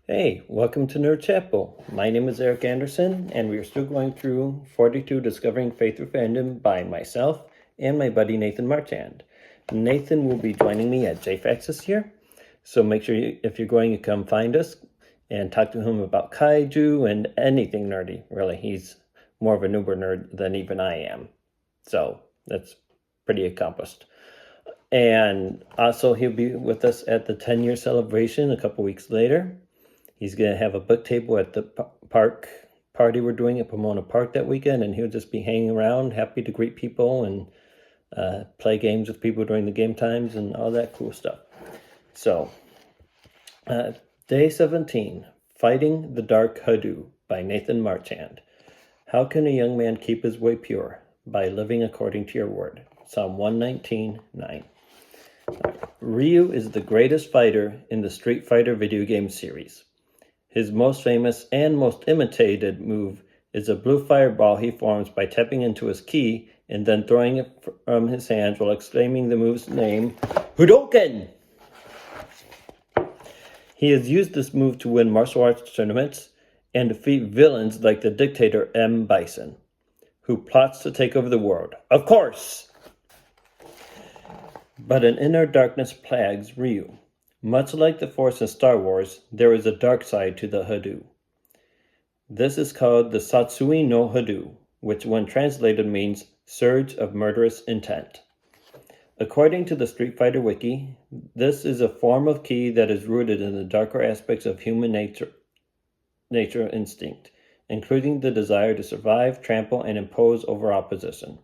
Hey, welcome to Nerd Chapel. My name is Eric Anderson, and we are still going through 42 Discovering Faith Through Fandom by myself and my buddy Nathan Marchand. Nathan will be joining me at JFAX this year, so make sure if you're going to come find us and talk to him about kaiju and anything nerdy. Really, he's more of a noober nerd than even I am, so that's pretty accomplished. And also, he'll be with us at the 10-year celebration a couple weeks later. He's going to have a book table at the park party we're doing at Pomona Park that weekend, and he'll just be hanging around, happy to greet people and play games with people during the game times and all that cool stuff. So, Day 17, Fighting the Dark Hadou by Nathan Marchand. How can a young man keep his way pure? By living according to your word. Psalm 119:9. Ryu is the greatest fighter in the Street Fighter video game series. His most famous and most imitated move is a blue fireball he forms by tapping into his ki and then throwing it from his hands while exclaiming the move's name, Hadouken! He has used this move to win martial arts tournaments and defeat villains like the dictator M. Bison, who plots to take over the world. Of course! But an inner darkness plagues Ryu. Much like the Force in Star Wars, there is a dark side to the Hadou. This is called the Satsui no Hadou, which when translated means surge of murderous intent. According to the Street Fighter Wiki, this is a form of ki that is rooted in the darker aspects of human nature instinct, including the desire to survive, trample, and impose over opposition.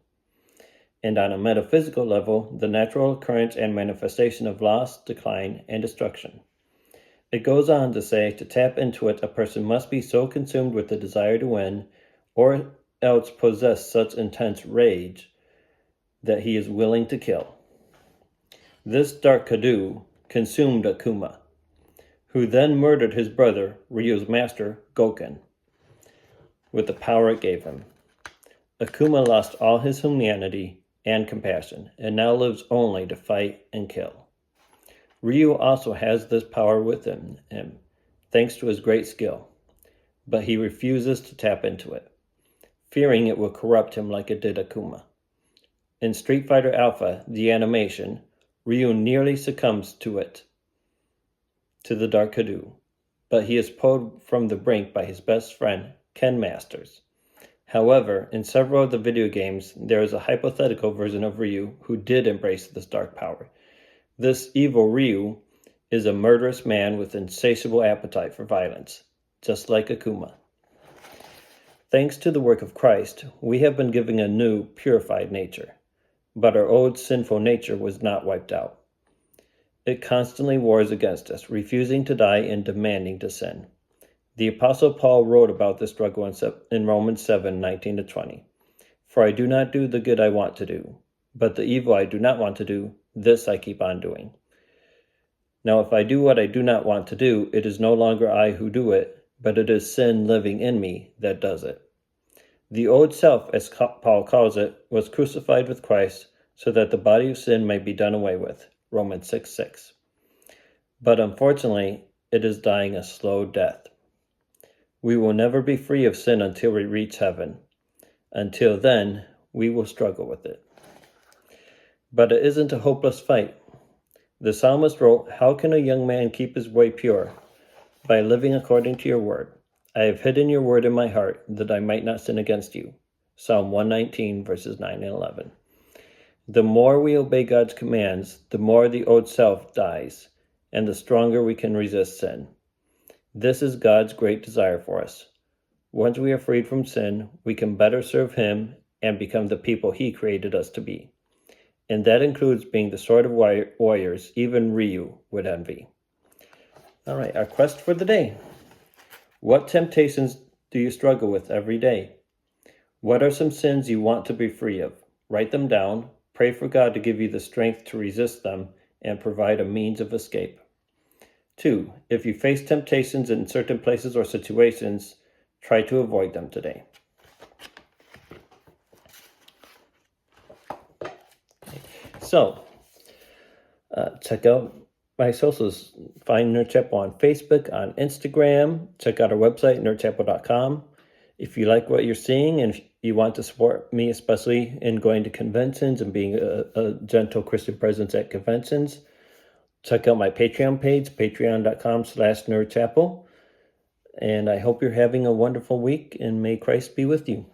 And on a metaphysical level, the natural occurrence and manifestation of loss, decline, and destruction. It goes on to say to tap into it, a person must be so consumed with the desire to win, or else possess such intense rage that he is willing to kill. This dark Hadou consumed Akuma, who then murdered his brother, Ryu's master, Goken, with the power it gave him. Akuma lost all his humanity and compassion, and now lives only to fight and kill. Ryu also has this power within him, thanks to his great skill, but he refuses to tap into it, fearing it will corrupt him like it did Akuma. In Street Fighter Alpha, the animation, Ryu nearly succumbs to the Dark Hadou, but he is pulled from the brink by his best friend, Ken Masters. However, in several of the video games, there is a hypothetical version of Ryu who did embrace this dark power. This evil Ryu is a murderous man with insatiable appetite for violence, just like Akuma. Thanks to the work of Christ, we have been given a new, purified nature, but our old sinful nature was not wiped out. It constantly wars against us, refusing to die and demanding to sin. The Apostle Paul wrote about this struggle in Romans 7:19-20. For I do not do the good I want to do, but the evil I do not want to do, this I keep on doing. Now if I do what I do not want to do, it is no longer I who do it, but it is sin living in me that does it. The old self, as Paul calls it, was crucified with Christ so that the body of sin may be done away with. Romans 6:6. But unfortunately, it is dying a slow death. We will never be free of sin until we reach heaven. Until then, we will struggle with it. But it isn't a hopeless fight. The psalmist wrote, How can a young man keep his way pure? By living according to your word. I have hidden your word in my heart, that I might not sin against you. Psalm 119, verses 9 and 11. The more we obey God's commands, the more the old self dies, and the stronger we can resist sin. This is God's great desire for us. Once we are freed from sin, we can better serve Him and become the people He created us to be. And that includes being the sort of warriors even Ryu would envy. All right, our quest for the day. What temptations do you struggle with every day? What are some sins you want to be free of? Write them down, pray for God to give you the strength to resist them, and provide a means of escape. 2. If you face temptations in certain places or situations, try to avoid them today. So, check out my socials. Find Nerd Chapel on Facebook, on Instagram. Check out our website, nerdchapel.com. If you like what you're seeing and if you want to support me, especially in going to conventions and being a gentle Christian presence at conventions, check out my Patreon page, patreon.com/nerdchapel. And I hope you're having a wonderful week, and may Christ be with you.